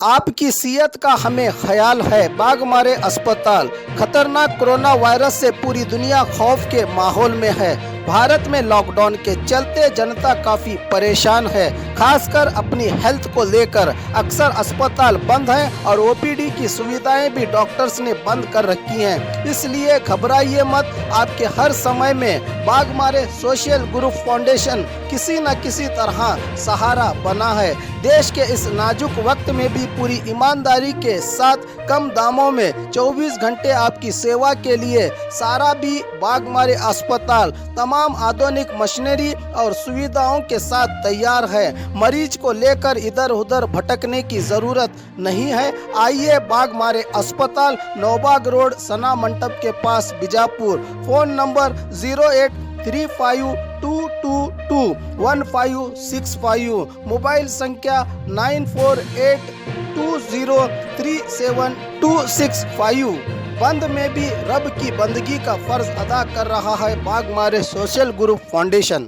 आपकी सेहत का हमें ख्याल है। बाघमारे अस्पताल। खतरनाक कोरोना वायरस से पूरी दुनिया खौफ के माहौल में है। भारत में लॉकडाउन के चलते जनता काफ़ी परेशान है, खासकर अपनी हेल्थ को लेकर। अक्सर अस्पताल बंद हैं और ओपीडी की सुविधाएं भी डॉक्टर्स ने बंद कर रखी हैं। इसलिए घबराइए मत, आपके हर समय में बाघमारे सोशल ग्रुप फाउंडेशन किसी न किसी तरह सहारा बना है। देश के इस नाजुक वक्त में भी पूरी ईमानदारी के साथ कम दामों में 24 घंटे आपकी सेवा के लिए सारा भी बाघमारे अस्पताल तमाम आधुनिक मशीनरी और सुविधाओं के साथ तैयार है। मरीज को लेकर इधर उधर भटकने की जरूरत नहीं है। आइए बाघमारे अस्पताल, नौबाग रोड, सना मंडप के पास, बीजापुर। फोन नंबर 0835221565, मोबाइल संख्या 9482037265। बंद में भी रब की बंदगी का फर्ज अदा कर रहा है बाघमारे सोशल ग्रुप फाउंडेशन।